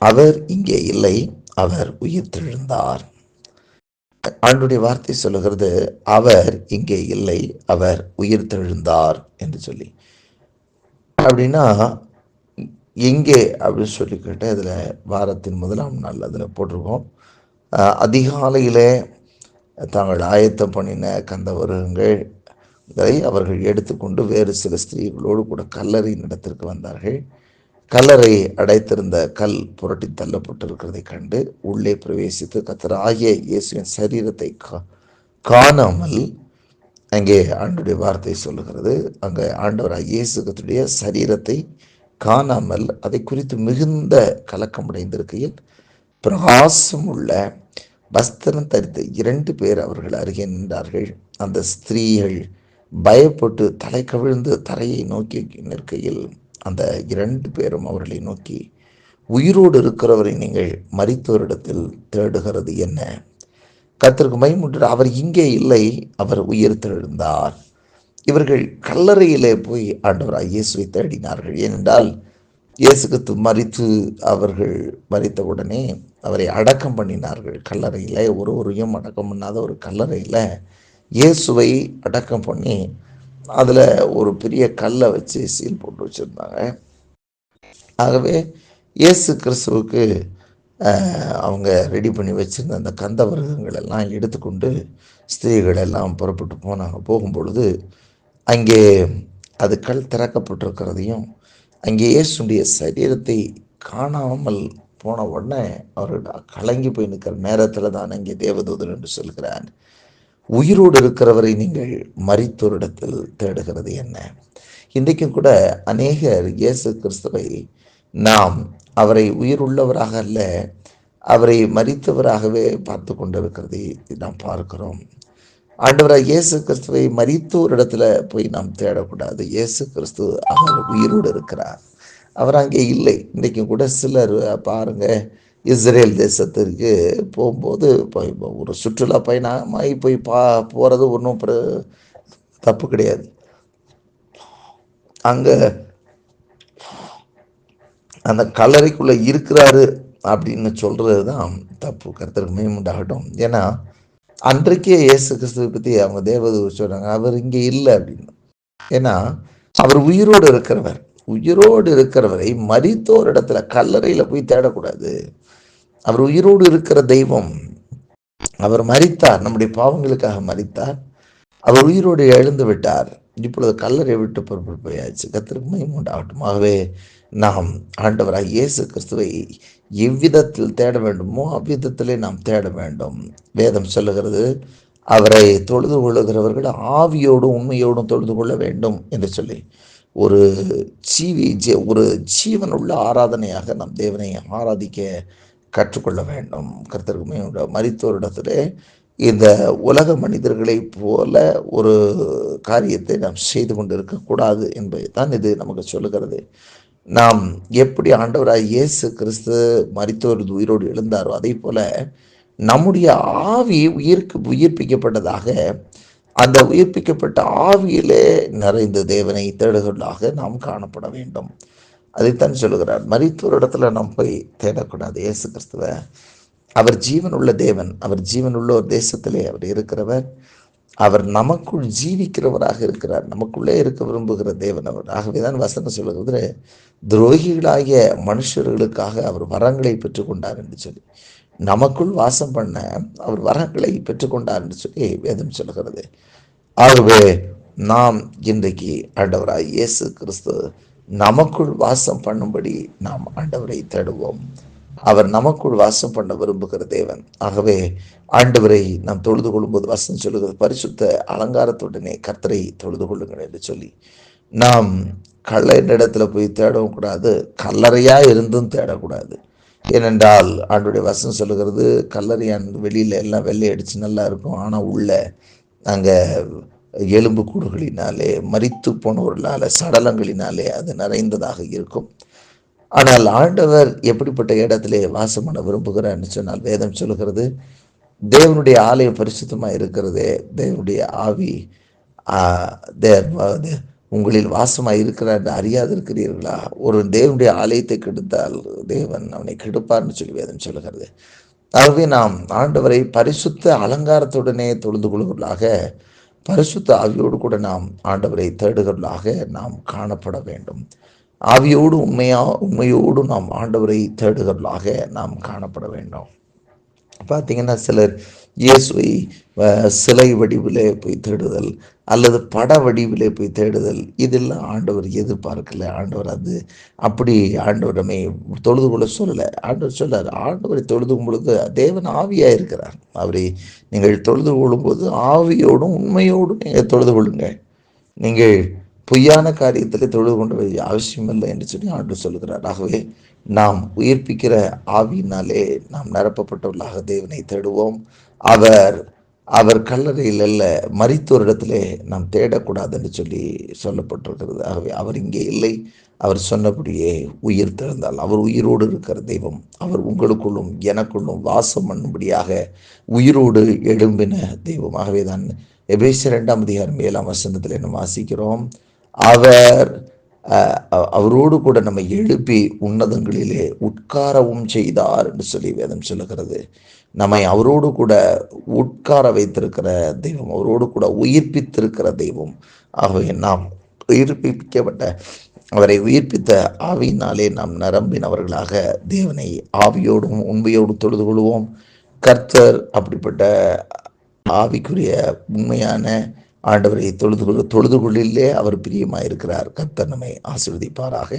அவர் இங்கே இல்லை, அவர் உயிர்த்தெழுந்தார். ஆண்டுடைய வார்த்தை சொல்லுகிறது, அவர் இங்கே இல்லை, அவர் உயிர்த்தெழுந்தார் என்று சொல்லி. அப்படின்னா எங்கே அப்படின்னு சொல்லி கேட்டால், இதில் வாரத்தின் முதலாம் நாள் அதில் போட்டிருக்கோம். அதிகாலையிலே தாங்கள் ஆயத்தம் பண்ணின கந்தவருங்களை அவர்கள் எடுத்துக்கொண்டு வேறு சில ஸ்திரீகளோடு கூட கல்லறையின் இடத்திற்கு வந்தார்கள். கல்லறை அடைத்திருந்த கல் புரட்டி தள்ளப்பட்டிருக்கிறதை கண்டு உள்ளே பிரவேசித்து கர்த்தராகிய இயேசுவின் சரீரத்தை காணாமல், அங்கே ஆண்டுடைய வார்த்தை சொல்லுகிறது, அங்கே ஆண்டவராக இயேசு கர்த்தருடைய சரீரத்தை காணாமல் அதை குறித்து மிகுந்த கலக்கமடைந்திருக்கையில் பிரகாசம் உள்ள வஸ்திரம் தரித்த 2 பேர் அவர்கள் அருகே நின்றார்கள். அந்த ஸ்திரீகள் பயப்பட்டு தலை கவிழ்ந்து தரையை நோக்கி நிற்கையில் அந்த 2 பேரும் அவர்களை நோக்கி, உயிரோடு இருக்கிறவரை நீங்கள் மரித்தோரிடத்தில் தேடுகிறது என்ன? கர்த்தருக்கு மகிமை, அவர் இங்கே இல்லை, அவர் உயிர்த்தெழுந்தார். இவர்கள் கல்லறையிலே போய் ஆண்டவராக இயேசுவை தேடினார்கள். ஏனென்றால் இயேசு கிறிஸ்து மரித்து அவர்கள் மரித்தவுடனே அவரை அடக்கம் பண்ணினார்கள். கல்லறையில் ஒருவரையும் அடக்கம் பண்ணாத ஒரு கல்லறையில் இயேசுவை அடக்கம் பண்ணி அதில் ஒரு பெரிய கல்லை வச்சு சீல் போட்டு வச்சுருந்தாங்க. ஆகவே இயேசு கிறிஸ்துவுக்கு அவங்க ரெடி பண்ணி வச்சுருந்த அந்த கந்த வர்க்கங்கள் எல்லாம் எடுத்துக்கொண்டு ஸ்திரீகள் எல்லாம் புறப்பட்டு போனாங்க. போகும்பொழுது அங்கே அது கல் திறக்கப்பட்டிருக்கிறதையும் அங்கே இயேசுடைய சரீரத்தை காணாமல் போன உடனே அவர்கள் கலங்கி போய் நிற்கிற நேரத்தில் தான் அங்கே தேவதூதன் என்று சொல்கிறார், உயிரோடு இருக்கிறவரை நீங்கள் மரித்தோரிடத்தில் தேடுகிறது என்ன? இன்றைக்கும் கூட அநேகர் இயேசு கிறிஸ்துவை நாம் அவரை உயிருள்ளவராக அல்ல, அவரை மரித்தவராகவே பார்த்து கொண்டிருக்கிறதை நாம் பார்க்கிறோம். ஆண்டவராக இயேசு கிறிஸ்துவை மரித்தோர் இடத்துல போய் நாம் தேடக்கூடாது. இயேசு கிறிஸ்து அவர் உயிரோடு இருக்கிறார், அவர் அங்கே இல்லை. இன்றைக்கும் கூட சிலர் பாருங்க, இஸ்ரேல் தேசத்திற்கு போகும்போது ஒரு சுற்றுலா பயணமாகி போய் போகிறது ஒன்றும் தப்பு கிடையாது. அங்கே அந்த கல்லறைக்குள்ளே இருக்கிறாரு அப்படின்னு சொல்கிறது தான் தப்பு. கர்த்தருக்கு மகிமை உண்டாகட்டும். ஏன்னா அன்றைக்கே இயேசு கிறிஸ்துவை பற்றி அவங்க தேவதூதர் சொல்கிறாங்க, அவர் இங்கே இல்லை அப்படின்னு. ஏன்னா அவர் உயிரோடு இருக்கிறவர். உயிரோடு இருக்கிறவரை மரித்தோர் இடத்துல கல்லறையில் போய் தேடக்கூடாது. அவர் உயிரோடு இருக்கிற தெய்வம். அவர் மரித்தார், நம்முடைய பாவங்களுக்காக மரித்தார். அவர் உயிரோடு எழுந்து விட்டார். இப்பொழுது கல்லறை விட்டு புறப்பட்டு போயாச்சு. கர்த்தருக்கு மகிமை உண்டாகட்டும். ஆகவே நாம் ஆண்டவராக இயேசு கிறிஸ்துவை எவ்விதத்தில் தேட வேண்டுமோ அவ்விதத்திலே நாம் தேட வேண்டும். வேதம் சொல்லுகிறது, அவரை தொழுது கொள்ளுகிறவர்கள் ஆவியோடும் உண்மையோடும் தொழுது கொள்ள வேண்டும் என்று சொல்லி ஒரு ஒரு ஜீவனுள்ள ஆராதனையாக நம் தேவனை ஆராதிக்க கற்றுக்கொள்ள வேண்டும். கர்த்தருக்கு மரித்தோரிடத்திலே இந்த உலக மனிதர்களை போல ஒரு காரியத்தை நாம் செய்து கொண்டு இருக்கக்கூடாது என்பதை தான் இது நமக்கு சொல்லுகிறது. நாம் எப்படி ஆண்டவராக இயேசு கிறிஸ்து மரித்தோர் உயிரோடு எழுந்தாரோ அதே போல நம்முடைய ஆவி உயிர்ப்பிக்கப்பட்டதாக, அந்த உயிர்ப்பிக்கப்பட்ட ஆவியிலே நிறைந்த தேவனை தேடுகளாக நாம் காணப்பட வேண்டும். அதைத்தான் சொல்லுகிறார். மரித்தோர் இடத்துல நாம் போய் தேடக்கூடாது இயேசு கிறிஸ்துவை. அவர் ஜீவனுள்ள தேவன், அவர் ஜீவனுள்ள ஒரு தேசத்திலே அவர் இருக்கிறவர். அவர் நமக்குள் ஜீவிக்கிறவராக இருக்கிறார், நமக்குள்ளே இருக்க விரும்புகிற தேவன் அவர். ஆகவேதான் வசனம் சொல்லுகிறது, துரோகிகளாகிய மனுஷர்களுக்காக அவர் வரங்களை பெற்றுக்கொண்டார் என்று சொல்லி, நமக்குள் வாசம் பண்ண அவர் வரங்களை பெற்றுக்கொண்டார் என்று சொல்லி வேதம் சொல்லுகிறது. ஆகவே நாம் இன்றைக்கு ஆண்டவராய் இயேசு கிறிஸ்து நமக்குள் வாசம் பண்ணும்படி நாம் ஆண்டவரை தேடுவோம். அவர் நமக்குள் வாசம் பண்ண விரும்புகிற தேவன். ஆகவே ஆண்டவரை நாம் தொழுது கொள்ளும்போது வசனம் சொல்லுகிறது, பரிசுத்த அலங்காரத்துடனே கர்த்தரை தொழுது கொள்ளுங்கள் என்று சொல்லி, நாம் இடத்துல போய் தேடவும் கூடாது, கல்லறையா இருந்தும் தேடக்கூடாது. ஏனென்றால் ஆண்டுடைய வசனம் சொல்லுகிறது, கல்லறையான் வெளியில எல்லாம் வெள்ளை அடிச்சு நல்லா இருக்கும், ஆனால் உள்ள அங்கே எலும்பு கூடுகளினாலே மரித்து போனவர்களால சடலங்களினாலே அது நிறைந்ததாக இருக்கும். ஆனால் ஆண்டவர் எப்படிப்பட்ட இடத்திலே வாசம் பண்ண விரும்புகிறார்னு சொன்னால் வேதம் சொல்லுகிறது, தேவனுடைய ஆலயம் பரிசுத்தமாக இருக்கிறதே, தேவனுடைய ஆவி உங்களில் வாசமாய் இருக்கிறார் என்று அறியாதிருக்கிறீர்களா? ஒரு தேவனுடைய ஆலயத்தை கெடுத்தால் தேவன் அவனை கெடுப்பார்னு சொல்லி வேதம் சொல்லுகிறது. ஆகவே நாம் ஆண்டவரை பரிசுத்த அலங்காரத்துடனே தொழுது கொள்வர்களாக, பரிசுத்த ஆவியோடு கூட நாம் ஆண்டவரை தேடுகிறவர்களாக நாம் காணப்பட வேண்டும். ஆவியோடு உண்மையோடு நாம் ஆண்டவரை தேடுகிறவர்களாக நாம் காணப்பட வேண்டும். பார்த்தீங்கன்னா சிலர் இயேசுவை சிலை வடிவிலே போய் தேடுதல் அல்லது பட வடிவிலே போய் தேடுதல், இதெல்லாம் ஆண்டவர் எதிர்பார்க்கல. ஆண்டவர் அப்படி ஆண்டவர் நம்மை தொழுது கொள்ள சொல்லலை. ஆண்டவர் சொல்லார், ஆண்டவரை தொழுது பொழுது தேவன் ஆவியாக இருக்கிறார். அவரை நீங்கள் தொழுது கொள்ளும்போது ஆவியோடும் உண்மையோடும் நீங்கள் தொழுது கொள்ளுங்கள். நீங்கள் பொய்யான காரியத்தில் தொழுது கொண்டு அவசியமில்லை என்று சொல்லி ஆண்டவர் சொல்லுகிறார். ஆகவே நாம் உயிர்ப்பிக்கிற ஆவியினாலே நாம் நிரப்பப்பட்டவர்களாக தேவனை தேடுவோம். அவர் கல்லறையில் அல்ல, மரித்தோரிடத்திலே நாம் தேடக்கூடாது என்று சொல்லி சொல்லப்பட்டிருக்கிறது. ஆகவே அவர் இங்கே இல்லை. அவர் சொன்னபடியே உயிர் திறந்தால் அவர் உயிரோடு இருக்கிற தெய்வம். அவர் உங்களுக்குள்ளும் எனக்குள்ளும் வாசம் பண்ணும்படியாக உயிரோடு எழும்பின தெய்வம். ஆகவே தான் எபேசியர் 2:7 நம்ம வாசிக்கிறோம், அவரோடு கூட நம்ம எழுப்பி உன்னதங்களிலே உட்காரவும் செய்தார் என்று சொல்லி வேதம் சொல்லுகிறது. நம்மை அவரோடு கூட உட்கார வைத்திருக்கிற தெய்வம், அவரோடு கூட உயிர்ப்பித்திருக்கிற தெய்வம். ஆகவே நாம் உயிர்ப்பிக்கப்பட்ட அவரை உயிர்ப்பித்த ஆவியினாலே நாம் நிரம்பினவர்களாக தேவனை ஆவியோடும் உண்மையோடும் தொழுது கொள்வோம். கர்த்தர் அப்படிப்பட்ட ஆவிக்குரிய உண்மையான ஆண்டவரை தொழுது கொள்ளிலே அவர் பிரியமாயிருக்கிறார். கர்த்தர் நம்மை ஆசீர்வதிப்பாராக.